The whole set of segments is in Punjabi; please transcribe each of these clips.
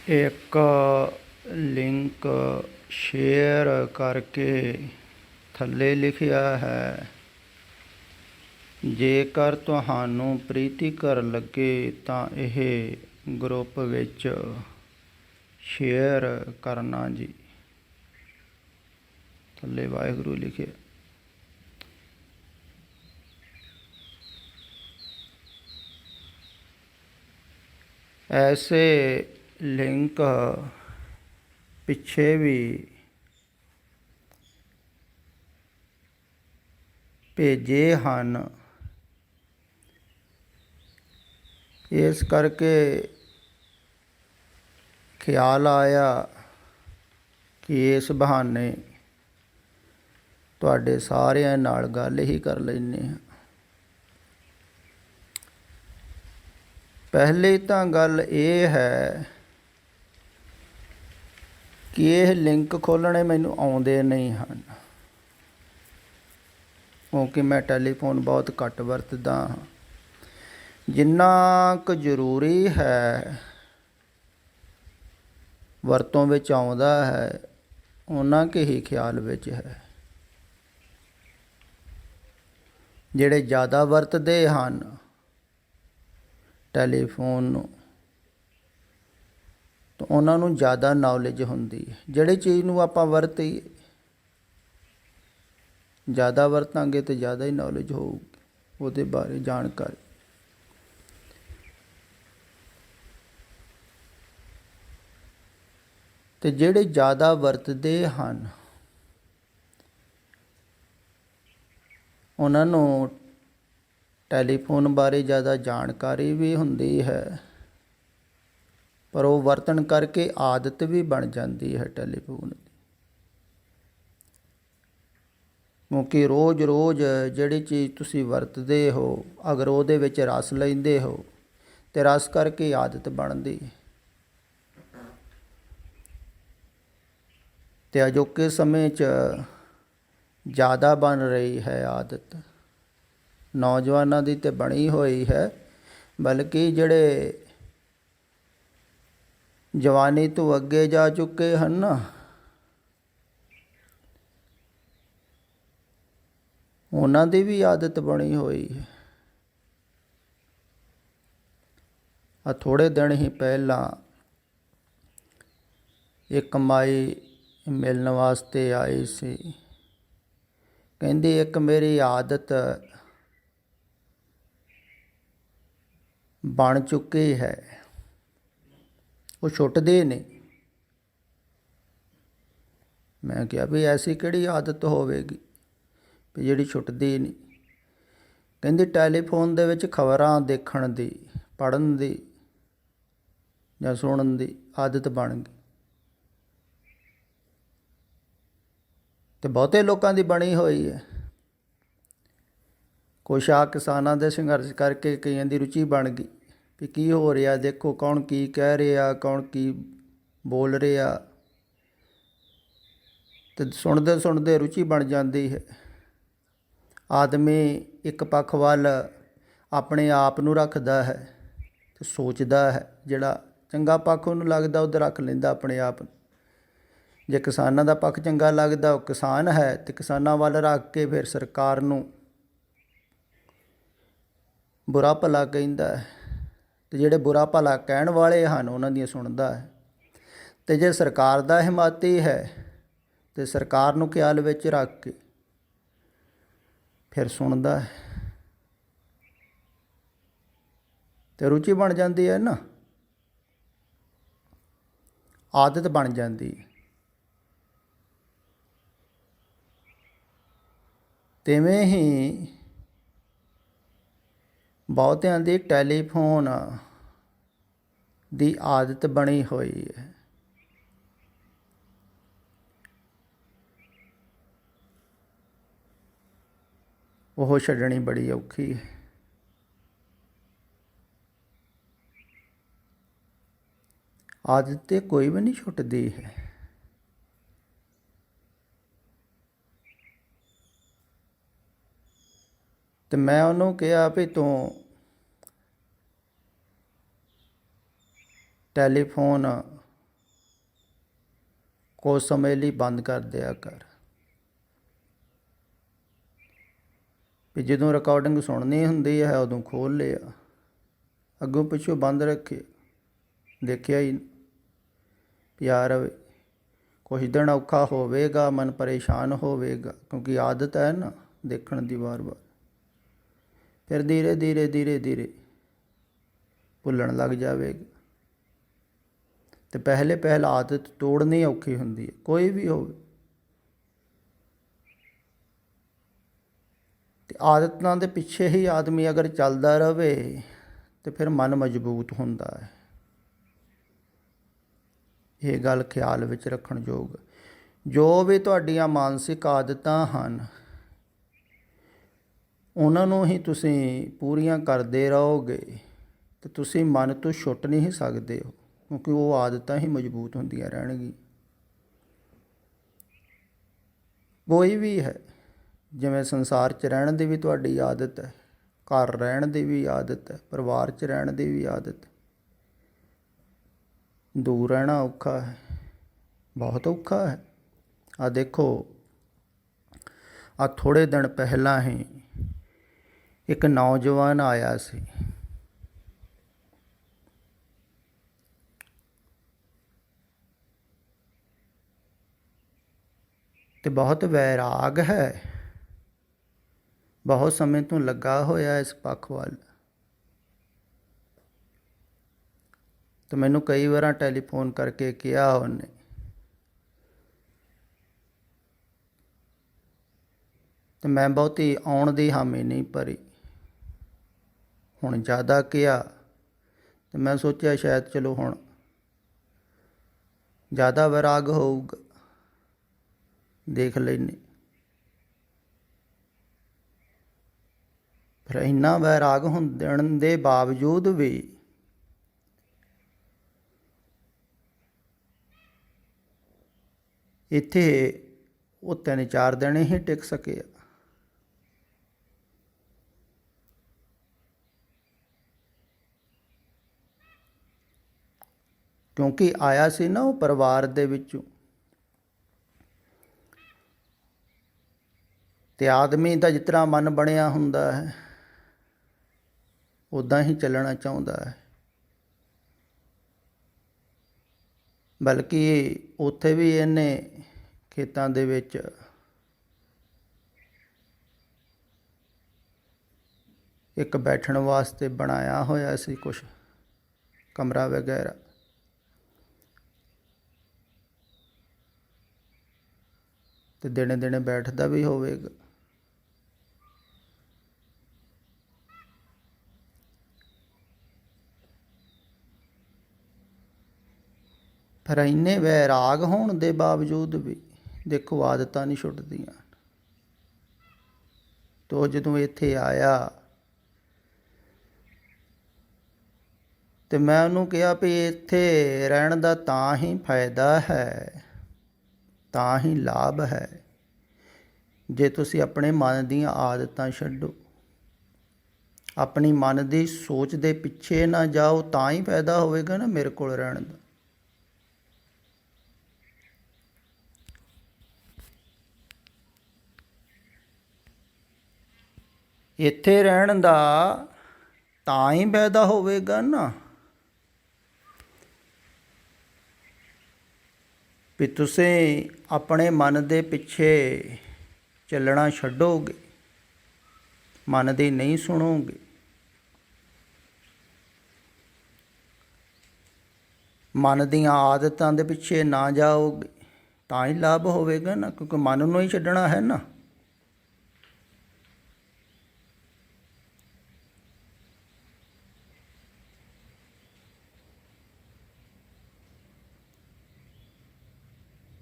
ਇੱਕ ਲਿੰਕ ਸ਼ੇਅਰ ਕਰਕੇ ਥੱਲੇ ਲਿਖਿਆ ਹੈ, ਜੇਕਰ ਤੁਹਾਨੂੰ ਪ੍ਰੀਤੀਕਰ ਲੱਗੇ ਤਾਂ ਇਹ ਗਰੁੱਪ ਵਿੱਚ ਸ਼ੇਅਰ ਕਰਨਾ ਜੀ। ਥੱਲੇ ਵਾਹਿਗੁਰੂ ਲਿਖਿਆ। ਐਸੇ ਲਿੰਕ ਪਿੱਛੇ ਵੀ ਭੇਜੇ ਹਨ, ਇਸ ਕਰਕੇ ਖਿਆਲ ਆਇਆ ਕਿ ਇਸ ਬਹਾਨੇ ਤੁਹਾਡੇ ਸਾਰਿਆਂ ਨਾਲ ਗੱਲ ਹੀ ਕਰ ਲੈਂਦੇ ਹਾਂ। ਪਹਿਲੀ ਤਾਂ ਗੱਲ ਇਹ ਹੈ ਕਿ ਇਹ ਲਿੰਕ ਖੋਲ੍ਹਣੇ ਮੈਨੂੰ ਆਉਂਦੇ ਨਹੀਂ ਹਨ, ਕਿਉਂਕਿ ਮੈਂ ਟੈਲੀਫੋਨ ਬਹੁਤ ਘੱਟ ਵਰਤਦਾ ਹਾਂ। ਜਿੰਨਾ ਕੁ ਜ਼ਰੂਰੀ ਹੈ ਵਰਤੋਂ ਵਿੱਚ ਆਉਂਦਾ ਹੈ, ਉਹਨਾਂ ਕੁ ਹੀ ਖਿਆਲ ਵਿੱਚ ਹੈ। ਜਿਹੜੇ ਜ਼ਿਆਦਾ ਵਰਤਦੇ ਹਨ ਟੈਲੀਫੋਨ ਨੂੰ, ਤਾਂ ਉਹਨਾਂ ਨੂੰ ਜ਼ਿਆਦਾ ਨੌਲੇਜ ਹੁੰਦੀ ਹੈ। ਜਿਹੜੀ ਚੀਜ਼ ਨੂੰ ਆਪਾਂ ਵਰਤੀਏ, ਜ਼ਿਆਦਾ ਵਰਤਾਂਗੇ ਤਾਂ ਜ਼ਿਆਦਾ ਹੀ ਨੌਲੇਜ ਹੋਊਗੀ ਉਹਦੇ ਬਾਰੇ ਜਾਣਕਾਰੀ। ਅਤੇ ਜਿਹੜੇ ਜ਼ਿਆਦਾ ਵਰਤਦੇ ਹਨ ਉਹਨਾਂ ਨੂੰ ਟੈਲੀਫੋਨ ਬਾਰੇ ਜ਼ਿਆਦਾ ਜਾਣਕਾਰੀ ਵੀ ਹੁੰਦੀ ਹੈ, ਪਰ ਉਹ ਵਰਤਣ ਕਰਕੇ ਆਦਤ ਵੀ ਬਣ ਜਾਂਦੀ ਹੈ ਟੈਲੀਫੋਨ ਦੀ। ਕਿਉਂਕਿ ਰੋਜ਼ ਰੋਜ਼ ਜਿਹੜੀ ਚੀਜ਼ ਤੁਸੀਂ ਵਰਤਦੇ ਹੋ, ਅਗਰ ਉਹਦੇ ਵਿੱਚ ਰਸ ਲੈਂਦੇ ਹੋ ਅਤੇ ਰਸ ਕਰਕੇ ਆਦਤ ਬਣਦੀ ਹੈ। ਅਤੇ ਅਜੋਕੇ ਸਮੇਂ 'ਚ ਜ਼ਿਆਦਾ ਬਣ ਰਹੀ ਹੈ ਆਦਤ। ਨੌਜਵਾਨਾਂ ਦੀ ਤਾਂ ਬਣੀ ਹੋਈ ਹੈ, ਬਲਕਿ ਜਿਹੜੇ ਜਵਾਨੀ ਤੋਂ ਅੱਗੇ ਜਾ ਚੁੱਕੇ ਹਨ ਨਾ, ਉਹਨਾਂ ਦੀ ਵੀ ਆਦਤ ਬਣੀ ਹੋਈ ਹੈ। ਥੋੜ੍ਹੇ ਦਿਨ ਹੀ ਪਹਿਲਾਂ ਇੱਕ ਮਾਈ ਮਿਲਣ ਵਾਸਤੇ ਆਈ ਸੀ, ਕਹਿੰਦੀ ਇੱਕ ਮੇਰੀ ਆਦਤ ਬਣ ਚੁੱਕੀ ਹੈ, ਉਹ ਛੁੱਟਦੀ ਨਹੀਂ। ਮੈਂ ਕਿਹਾ ਵੀ ਐਸੀ ਕਿਹੜੀ ਆਦਤ ਹੋਵੇਗੀ ਵੀ ਜਿਹੜੀ ਛੁੱਟਦੀ ਨਹੀਂ। ਕਹਿੰਦੀ ਟੈਲੀਫੋਨ ਦੇ ਵਿੱਚ ਖਬਰਾਂ ਦੇਖਣ ਦੀ, ਪੜ੍ਹਨ ਦੀ ਜਾਂ ਸੁਣਨ ਦੀ ਆਦਤ ਬਣ ਗਈ। ਅਤੇ ਬਹੁਤੇ ਲੋਕਾਂ ਦੀ ਬਣੀ ਹੋਈ ਹੈ। ਕੁਛ ਆ ਕਿਸਾਨਾਂ ਦੇ ਸੰਘਰਸ਼ ਕਰਕੇ ਕਈਆਂ ਦੀ ਰੁਚੀ ਬਣ ਗਈ ਵੀ ਕੀ ਹੋ ਰਿਹਾ, ਦੇਖੋ ਕੌਣ ਕੀ ਕਹਿ ਰਿਹਾ, ਕੌਣ ਕੀ ਬੋਲ ਰਿਹਾ, ਅਤੇ ਸੁਣਦੇ ਸੁਣਦੇ ਰੁਚੀ ਬਣ ਜਾਂਦੀ ਹੈ। ਆਦਮੀ ਇੱਕ ਪੱਖ ਵੱਲ ਆਪਣੇ ਆਪ ਨੂੰ ਰੱਖਦਾ ਹੈ ਅਤੇ ਸੋਚਦਾ ਹੈ, ਜਿਹੜਾ ਚੰਗਾ ਪੱਖ ਉਹਨੂੰ ਲੱਗਦਾ ਉੱਧਰ ਰੱਖ ਲੈਂਦਾ ਆਪਣੇ ਆਪ ਨੂੰ। ਜੇ ਕਿਸਾਨਾਂ ਦਾ ਪੱਖ ਚੰਗਾ ਲੱਗਦਾ, ਉਹ ਕਿਸਾਨ ਹੈ ਅਤੇ ਕਿਸਾਨਾਂ ਵੱਲ ਰੱਖ ਕੇ ਫਿਰ ਸਰਕਾਰ ਨੂੰ ਬੁਰਾ ਭਲਾ ਕਹਿੰਦਾ ਹੈ, ਅਤੇ ਜਿਹੜੇ ਬੁਰਾ ਭਲਾ ਕਹਿਣ ਵਾਲੇ ਹਨ ਉਹਨਾਂ ਦੀਆਂ ਸੁਣਦਾ ਹੈ। ਅਤੇ ਜੇ ਸਰਕਾਰ ਦਾ ਹਿਮਾਇਤੀ ਹੈ ਅਤੇ ਸਰਕਾਰ ਨੂੰ ਖਿਆਲ ਵਿੱਚ ਰੱਖ ਕੇ ਫਿਰ ਸੁਣਦਾ ਹੈ, ਅਤੇ ਰੁਚੀ ਬਣ ਜਾਂਦੀ ਹੈ ਨਾ, ਆਦਤ ਬਣ ਜਾਂਦੀ ਹੈ। ਤਿਵੇਂ ਹੀ ਬਹੁਤਿਆਂ ਦੀ ਟੈਲੀਫੋਨ ਦੀ ਆਦਤ ਬਣੀ ਹੋਈ ਹੈ। ਉਹ ਛੱਡਣੀ ਬੜੀ ਔਖੀ ਹੈ। ਆਦਤ ਤਾਂ ਕੋਈ ਵੀ ਨਹੀਂ ਛੁੱਟਦੀ ਹੈ। ਅਤੇ ਮੈਂ ਉਹਨੂੰ ਕਿਹਾ ਵੀ ਤੂੰ ਟੈਲੀਫੋਨ ਕੁਝ ਸਮੇਂ ਲਈ ਬੰਦ ਕਰ ਦਿਆ ਕਰ, ਵੀ ਜਦੋਂ ਰਿਕਾਰਡਿੰਗ ਸੁਣਨੀ ਹੁੰਦੀ ਹੈ ਉਦੋਂ ਖੋਲ੍ਹ ਲਿਆ, ਅੱਗੋਂ ਪਿੱਛੋਂ ਬੰਦ ਰੱਖੇ, ਦੇਖਿਆ ਹੀ ਪਿਆ ਰਵੇ। ਕੁਛ ਦਿਨ ਔਖਾ ਹੋਵੇਗਾ, ਮਨ ਪਰੇਸ਼ਾਨ ਹੋਵੇਗਾ, ਕਿਉਂਕਿ ਆਦਤ ਹੈ ਨਾ ਦੇਖਣ ਦੀ ਵਾਰ-ਵਾਰ। ਫਿਰ ਧੀਰੇ ਧੀਰੇ ਧੀਰੇ ਧੀਰੇ ਭੁੱਲਣ ਲੱਗ ਜਾਵੇਗਾ। ਅਤੇ ਪਹਿਲ ਆਦਤ ਤੋੜਨੀ ਔਖੀ ਹੁੰਦੀ ਹੈ, ਕੋਈ ਵੀ ਹੋਵੇ। ਅਤੇ ਆਦਤਾਂ ਦੇ ਪਿੱਛੇ ਹੀ ਆਦਮੀ ਅਗਰ ਚੱਲਦਾ ਰਹੇ ਤਾਂ ਫਿਰ ਮਨ ਮਜ਼ਬੂਤ ਹੁੰਦਾ ਹੈ। ਇਹ ਗੱਲ ਖਿਆਲ ਵਿੱਚ ਰੱਖਣ ਯੋਗ। ਜੋ ਵੀ ਤੁਹਾਡੀਆਂ ਮਾਨਸਿਕ ਆਦਤਾਂ ਹਨ ਉਹਨਾਂ ਨੂੰ ਹੀ ਤੁਸੀਂ ਪੂਰੀਆਂ ਕਰਦੇ ਰਹੋਗੇ ਅਤੇ ਤੁਸੀਂ ਮਨ ਤੋਂ ਛੁੱਟ ਨਹੀਂ ਸਕਦੇ ਹੋ, ਕਿਉਂਕਿ ਉਹ ਆਦਤਾਂ ਹੀ ਮਜ਼ਬੂਤ ਹੁੰਦੀਆਂ ਰਹਿਣਗੀਆਂ। ਕੋਈ ਵੀ ਹੈ, ਜਿਵੇਂ ਸੰਸਾਰ 'ਚ ਰਹਿਣ ਦੀ ਵੀ ਤੁਹਾਡੀ ਆਦਤ ਹੈ, ਘਰ ਰਹਿਣ ਦੀ ਵੀ ਆਦਤ ਹੈ, ਪਰਿਵਾਰ 'ਚ ਰਹਿਣ ਦੀ ਵੀ ਆਦਤ ਹੈ। ਦੂਰ ਰਹਿਣਾ ਔਖਾ ਹੈ, ਬਹੁਤ ਔਖਾ ਹੈ। ਆਹ ਦੇਖੋ, ਆਹ ਥੋੜ੍ਹੇ ਦਿਨ ਪਹਿਲਾਂ ਹੀ ਇੱਕ ਨੌਜਵਾਨ ਆਇਆ ਸੀ, ਅਤੇ ਬਹੁਤ ਵੈਰਾਗ ਹੈ, ਬਹੁਤ ਸਮੇਂ ਤੋਂ ਲੱਗਾ ਹੋਇਆ ਇਸ ਪੱਖ ਵੱਲ। ਅਤੇ ਮੈਨੂੰ ਕਈ ਵਾਰਾਂ ਟੈਲੀਫੋਨ ਕਰਕੇ ਕਿਹਾ ਉਹਨੇ, ਅਤੇ ਮੈਂ ਬਹੁਤੀ ਆਉਣ ਦੀ ਹਾਮੀ ਨਹੀਂ ਭਰੀ। ਹੁਣ ਜ਼ਿਆਦਾ ਕਿਹਾ ਅਤੇ ਮੈਂ ਸੋਚਿਆ ਸ਼ਾਇਦ ਚਲੋ ਹੁਣ ਜ਼ਿਆਦਾ ਵੈਰਾਗ ਹੋਊਗਾ, ਦੇਖ ਲੈਂਦੇ। ਫਿਰ ਇੰਨਾ ਵੈਰਾਗ ਹੋਣ ਦੇ ਬਾਵਜੂਦ ਵੀ ਇੱਥੇ ਉਹ 3-4 ਦਿਨ ਹੀ ਟਿਕ ਸਕੇ। ਕਿਉਂਕਿ ਆਇਆ ਸੀ ਨਾ ਉਹ ਪਰਿਵਾਰ ਦੇ ਵਿੱਚੋਂ, ਅਤੇ ਆਦਮੀ ਦਾ ਜਿਸ ਤਰ੍ਹਾਂ ਮਨ ਬਣਿਆ ਹੁੰਦਾ ਹੈ ਉੱਦਾਂ ਹੀ ਚੱਲਣਾ ਚਾਹੁੰਦਾ ਹੈ। ਬਲਕਿ ਉੱਥੇ ਵੀ ਇਹਨੇ ਖੇਤਾਂ ਦੇ ਵਿੱਚ ਇੱਕ ਬੈਠਣ ਵਾਸਤੇ ਬਣਾਇਆ ਹੋਇਆ ਸੀ ਕੁਛ ਕਮਰਾ ਵਗੈਰਾ, ਅਤੇ ਦਿਨੇ ਦਿਨੇ ਬੈਠਦਾ ਵੀ ਹੋਵੇਗਾ। ਪਰ ਇੰਨੇ ਵੈਰਾਗ ਹੋਣ ਦੇ ਬਾਵਜੂਦ ਵੀ ਦੇਖੋ ਆਦਤਾਂ ਨਹੀਂ ਛੁੱਟਦੀਆਂ। ਤੋ ਜਦੋਂ ਇੱਥੇ ਆਇਆ ਅਤੇ ਮੈਂ ਉਹਨੂੰ ਕਿਹਾ ਵੀ ਇੱਥੇ ਰਹਿਣ ਦਾ ਤਾਂ ਹੀ ਫਾਇਦਾ ਹੈ, ਤਾਂ ਹੀ ਲਾਭ ਹੈ, ਜੇ ਤੁਸੀਂ ਆਪਣੇ ਮਨ ਦੀਆਂ ਆਦਤਾਂ ਛੱਡੋ, ਆਪਣੀ ਮਨ ਦੀ ਸੋਚ ਦੇ ਪਿੱਛੇ ਨਾ ਜਾਓ, ਤਾਂ ਹੀ ਫਾਇਦਾ ਹੋਵੇਗਾ ਨਾ ਮੇਰੇ ਕੋਲ ਰਹਿਣ ਦਾ। ਇੱਥੇ ਰਹਿਣ ਦਾ ਤਾਂ ਹੀ ਫਾਇਦਾ ਹੋਵੇਗਾ ਨਾ ਵੀ ਤੁਸੀਂ ਆਪਣੇ ਮਨ ਦੇ ਪਿੱਛੇ ਚੱਲਣਾ ਛੱਡੋਗੇ, ਮਨ ਦੀ ਨਹੀਂ ਸੁਣੋਗੇ, ਮਨ ਦੀਆਂ ਆਦਤਾਂ ਦੇ ਪਿੱਛੇ ਨਾ ਜਾਓਗੇ, ਤਾਂ ਹੀ ਲਾਭ ਹੋਵੇਗਾ ਨਾ, ਕਿਉਂਕਿ ਮਨ ਨੂੰ ਹੀ ਛੱਡਣਾ ਹੈ ਨਾ।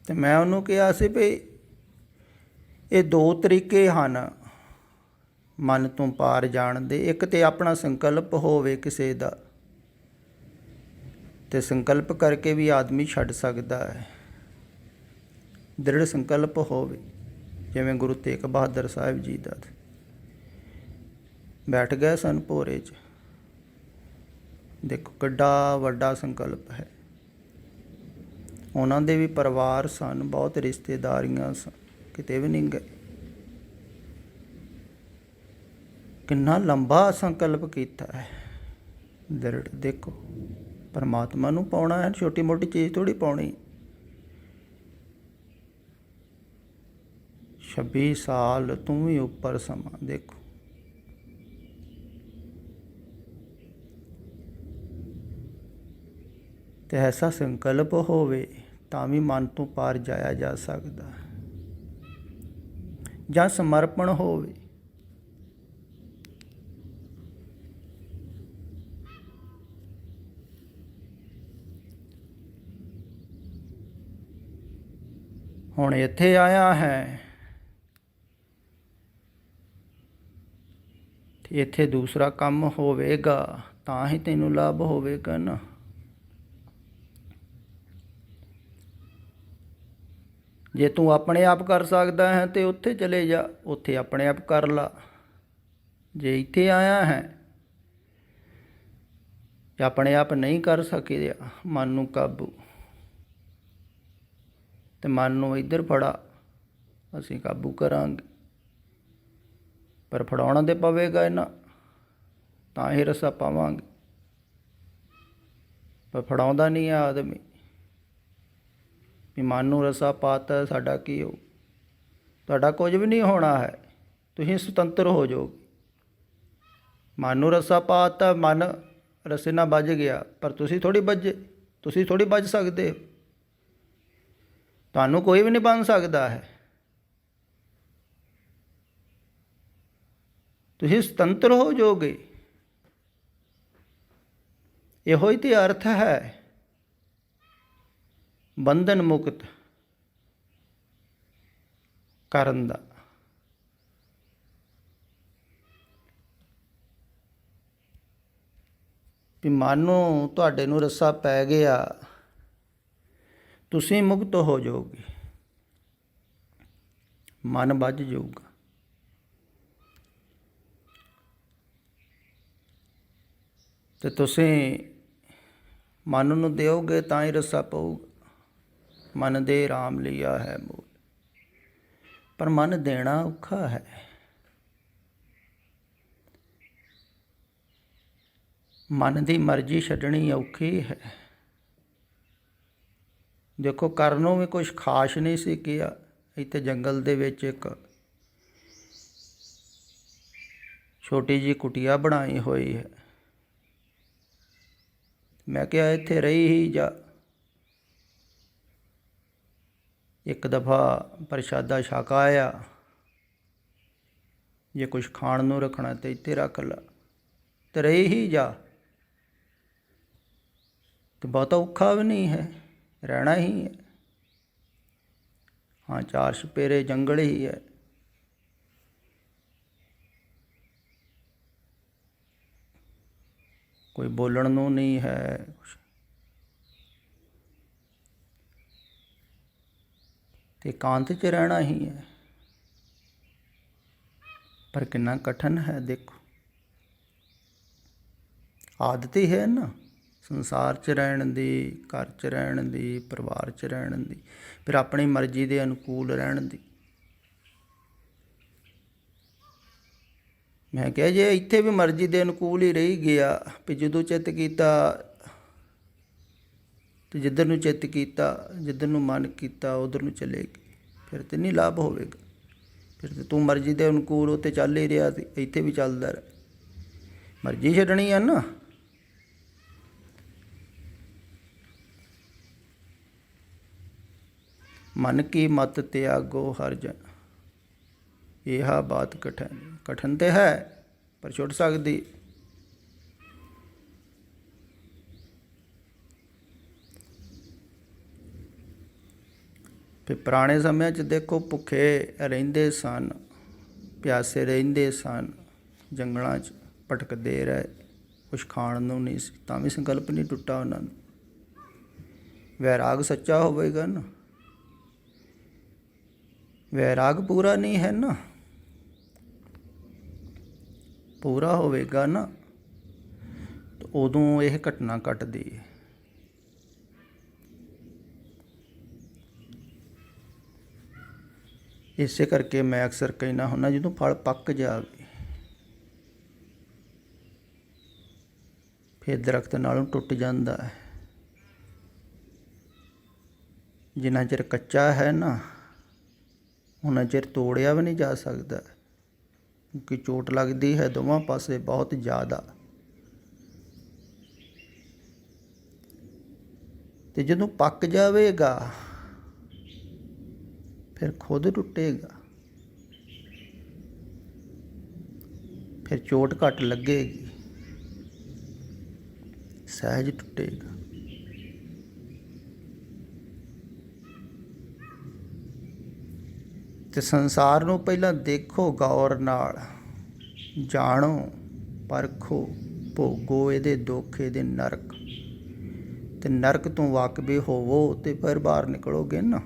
ਅਤੇ ਮੈਂ ਉਹਨੂੰ ਕਿਹਾ ਸੀ ਵੀ ਇਹ 2 ਤਰੀਕੇ ਹਨ ਮਨ ਤੋਂ ਪਾਰ ਜਾਣ ਦੇ। ਇੱਕ ਤਾਂ ਆਪਣਾ ਸੰਕਲਪ ਹੋਵੇ ਕਿਸੇ ਦਾ, ਅਤੇ ਸੰਕਲਪ ਕਰਕੇ ਵੀ ਆਦਮੀ ਛੱਡ ਸਕਦਾ ਹੈ। ਦ੍ਰਿੜ ਸੰਕਲਪ ਹੋਵੇ, ਜਿਵੇਂ ਗੁਰੂ ਤੇਗ ਬਹਾਦਰ ਸਾਹਿਬ ਜੀ ਦਾ ਬੈਠ ਗਏ ਸਨ ਭੋਰੇ 'ਚ। ਦੇਖੋ ਕਿੱਡਾ ਵੱਡਾ ਸੰਕਲਪ ਹੈ। ਉਹਨਾਂ ਦੇ ਵੀ ਪਰਿਵਾਰ ਸਨ, ਬਹੁਤ ਰਿਸ਼ਤੇਦਾਰੀਆਂ ਸਨ, ਕਿਤੇ ਵੀ ਨਹੀਂ ਗਏ। ਕਿੰਨਾ ਲੰਬਾ ਸੰਕਲਪ ਕੀਤਾ ਹੈ, ਦ੍ਰਿੜ। ਦੇਖੋ, ਪਰਮਾਤਮਾ ਨੂੰ ਪਾਉਣਾ ਹੈ, ਛੋਟੀ ਮੋਟੀ ਚੀਜ਼ ਥੋੜ੍ਹੀ ਪਾਉਣੀ। 26 ਸਾਲ ਤੂੰ ਵੀ ਉੱਪਰ ਸਮਾਂ। ਦੇਖੋ, ਤੇ ਐਸਾ ਸੰਕਲਪ ਹੋਵੇ ਤਾਂ ਵੀ ਮਨ ਤੋਂ ਪਾਰ ਜਾਇਆ ਜਾ ਸਕਦਾ, ਜਾਂ ਸਮਰਪਣ ਹੋਵੇ। ਹੁਣ ਇੱਥੇ ਆਇਆ ਹੈ, ਇੱਥੇ ਦੂਸਰਾ ਕੰਮ ਹੋਵੇਗਾ ਤਾਂ ਹੀ ਤੈਨੂੰ ਲਾਭ ਹੋਵੇਗਾ ਨਾ। ਜੇ ਤੂੰ ਆਪਣੇ ਆਪ ਕਰ ਸਕਦਾ ਹੈ ਤੇ ਉੱਥੇ ਚਲੇ ਜਾ, ਉੱਥੇ ਆਪਣੇ ਆਪ ਕਰ ਲਾ। ਜੇ ਇੱਥੇ ਆਇਆ ਹੈ ਤੇ ਆਪਣੇ ਆਪ ਨਹੀਂ ਕਰ ਸਕਿਆ ਮਨ ਨੂੰ ਕਾਬੂ, ਤੇ ਮਨ ਨੂੰ ਇੱਧਰ ਫੜਾ, ਅਸੀਂ ਕਾਬੂ ਕਰਾਂਗੇ। ਪਰ ਫੜਾਉਣਾ ਤੇ ਪਵੇਗਾ ਇਹਨਾਂ, ਤਾਂ ਹੀ ਰਸਾ ਪਾਵਾਂਗੇ। ਪਰ ਫੜਾਉਂਦਾ ਨਹੀਂ ਆ ਆਦਮੀ, ਵੀ ਮਨ ਨੂੰ ਰਸਾ ਪਾਤਾ, ਸਾਡਾ ਕੀ ਹੋ? ਤੁਹਾਡਾ ਕੁਝ ਵੀ ਨਹੀਂ ਹੋਣਾ ਹੈ, ਤੁਸੀਂ ਸੁਤੰਤਰ ਹੋ ਜਾਓਗੇ। ਮਨ ਨੂੰ ਰਸਾ ਪਾਤਾ, ਮਨ ਰਸੇ ਨਾਲ ਵੱਜ ਗਿਆ, ਪਰ ਤੁਸੀਂ ਥੋੜ੍ਹੀ ਵੱਜੇ, ਤੁਸੀਂ ਥੋੜ੍ਹੀ ਵੱਜ ਸਕਦੇ ਹੋ। ਤੁਹਾਨੂੰ ਕੋਈ ਵੀ ਨਹੀਂ ਬਣ ਸਕਦਾ ਹੈ। ਤੁਸੀਂ ਸੁਤੰਤਰ ਹੋ ਜਾਓਗੇ। ਇਹੋ ਹੀ ਤੇ ਅਰਥ ਹੈ ਬੰਧਨ ਮੁਕਤ ਕਰਨ ਦਾ। ਵੀ ਮਨ ਨੂੰ, ਤੁਹਾਡੇ ਨੂੰ ਰੱਸਾ ਪੈ ਗਿਆ, ਤੁਸੀਂ ਮੁਕਤ ਹੋ ਜਾਓਗੇ, ਮਨ ਵੱਜ ਜਾਊਗਾ। ਤੇ ਤੁਸੀਂ ਮਨ ਨੂੰ ਦਿਓਗੇ ਤਾਂ ਹੀ ਰੱਸਾ ਪਊਗਾ। ਮਨ ਦੇ ਰਾਮ ਲਿਆ ਹੈ ਮੂਲ, ਪਰ ਮਨ ਦੇਣਾ ਔਖਾ ਹੈ। ਮਨ ਦੀ ਮਰਜ਼ੀ ਛੱਡਣੀ ਔਖੀ ਹੈ। ਦੇਖੋ, ਕਰਨ ਨੂੰ ਵੀ ਕੁਛ ਖਾਸ ਨਹੀਂ ਸੀ ਕਿਹਾ। ਇੱਥੇ ਜੰਗਲ ਦੇ ਵਿੱਚ ਇੱਕ ਛੋਟੀ ਜਿਹੀ ਕੁਟੀਆ ਬਣਾਈ ਹੋਈ ਹੈ। ਮੈਂ ਕਿਹਾ ਇੱਥੇ ਰਹੀ ਹੀ ਜਾ। ਇੱਕ ਦਫਾ ਪ੍ਰਸ਼ਾਦਾ ਛਕ ਆਇਆ, ਜੇ ਕੁਛ ਖਾਣ ਨੂੰ ਰੱਖਣਾ ਤੇ ਇੱਥੇ ਰੱਖ ਲਾ, ਤੇ ਰਹੀ ਹੀ ਜਾ। ਤੇ ਬਹੁਤਾ ਔਖਾ ਵੀ ਨਹੀਂ ਹੈ, ਰਹਿਣਾ ਹੀ ਹੈ। ਹਾਂ, 4 ਚੁਫੇਰੇ ਜੰਗਲ ਹੀ ਹੈ। ਕੋਈ ਬੋਲਣ ਨੂੰ ਨਹੀਂ ਹੈ ਕੁਛ, ਤੇ ਇਕਾਂਤ 'ਚ ਰਹਿਣਾ ਹੀ ਹੈ। ਪਰ ਕਿੰਨਾ ਕਠਿਨ ਹੈ। ਦੇਖੋ, ਆਦਤ ਹੀ ਹੈ ਨਾ ਸੰਸਾਰ 'ਚ ਰਹਿਣ ਦੀ, ਘਰ 'ਚ ਰਹਿਣ ਦੀ, ਪਰਿਵਾਰ 'ਚ ਰਹਿਣ ਦੀ, ਫਿਰ ਆਪਣੀ ਮਰਜ਼ੀ ਦੇ ਅਨੁਕੂਲ ਰਹਿਣ ਦੀ। ਮੈਂ ਕਿਹਾ ਜੇ ਇੱਥੇ ਵੀ ਮਰਜ਼ੀ ਦੇ ਅਨੁਕੂਲ ਹੀ ਰਹੀ ਗਿਆ, ਵੀ ਜਦੋਂ ਚਿੱਤ ਕੀਤਾ ਤੇ ਜਿੱਧਰ ਨੂੰ ਚਿੱਤ ਕੀਤਾ, ਜਿੱਧਰ ਨੂੰ ਮਨ ਕੀਤਾ ਉਧਰ ਨੂੰ ਚਲੇ ਗਏ, ਫਿਰ ਤੇ ਨਹੀਂ ਲਾਭ ਹੋਵੇਗਾ। ਫਿਰ ਤੇ ਤੂੰ ਮਰਜ਼ੀ ਦੇ ਅਨੁਕੂਲ ਉੱਥੇ ਚੱਲ ਹੀ ਰਿਹਾ ਸੀ, ਇੱਥੇ ਵੀ ਚੱਲਦਾ ਰਿਹਾ। ਮਰਜ਼ੀ ਛੱਡਣੀ ਆ ਨਾ। ਮਨ ਕੀ ਮਤ ਤਿਆਗੋ ਹਰ ਜਨ, ਇਹ ਬਾਤ ਕਠਿਨ। ਕਠਿਨ ਤੇ ਹੈ, ਪਰ ਛੁੱਟ ਸਕਦੀ। ਫਿਰ ਪੁਰਾਣੇ ਸਮਿਆਂ 'ਚ ਦੇਖੋ, ਭੁੱਖੇ ਰਹਿੰਦੇ ਸਨ, ਪਿਆਸੇ ਰਹਿੰਦੇ ਸਨ, ਜੰਗਲਾਂ 'ਚ ਭਟਕਦੇ ਰਹੇ, ਕੁਛ ਖਾਣ ਨੂੰ ਨਹੀਂ ਸੀ, ਤਾਂ ਵੀ ਸੰਕਲਪ ਨਹੀਂ ਟੁੱਟਾ ਉਹਨਾਂ ਨੂੰ। ਵੈਰਾਗ ਸੱਚਾ ਹੋਵੇਗਾ ਨਾ। ਵੈਰਾਗ ਪੂਰਾ ਨਹੀਂ ਹੈ ਨਾ, ਪੂਰਾ ਹੋਵੇਗਾ ਨਾ, ਤਾਂ ਉਦੋਂ ਇਹ ਘਟਨਾ ਘਟਦੀ ਹੈ। ਇਸੇ ਕਰਕੇ ਮੈਂ ਅਕਸਰ ਕਹਿਣਾ ਹੁੰਦਾ, ਜਦੋਂ ਫਲ ਪੱਕ ਜਾਵੇ ਫਿਰ ਦਰਖਤ ਨਾਲੋਂ ਟੁੱਟ ਜਾਂਦਾ ਹੈ। ਜਿੰਨਾ ਚਿਰ ਕੱਚਾ ਹੈ ਨਾ, ਉਨਾ ਚਿਰ ਤੋੜਿਆ ਵੀ ਨਹੀਂ ਜਾ ਸਕਦਾ, ਕਿਉਂਕਿ ਚੋਟ ਲੱਗਦੀ ਹੈ ਦੋਵਾਂ ਪਾਸੇ ਬਹੁਤ ਜ਼ਿਆਦਾ। ਤੇ ਜਦੋਂ ਪੱਕ ਜਾਵੇਗਾ ਫਿਰ ਖੁਦ ਟੁੱਟੇਗਾ, ਫਿਰ ਚੋਟ ਘੱਟ ਲੱਗੇਗੀ, ਸਹਿਜ ਟੁੱਟੇਗਾ। ਤੇ ਸੰਸਾਰ ਨੂੰ ਪਹਿਲਾਂ ਦੇਖੋ ਗੌਰ ਨਾਲ, ਜਾਣੋ, ਪਰਖੋ, ਭੋਗੋ ਇਹਦੇ ਦੁੱਖ, ਇਹਦੇ ਨਰਕ। ਤੇ ਨਰਕ ਤੋਂ ਵਾਕਵੇ ਹੋਵੋ ਤੇ ਫਿਰ ਬਾਹਰ ਨਿਕਲੋਗੇ ਨਾ।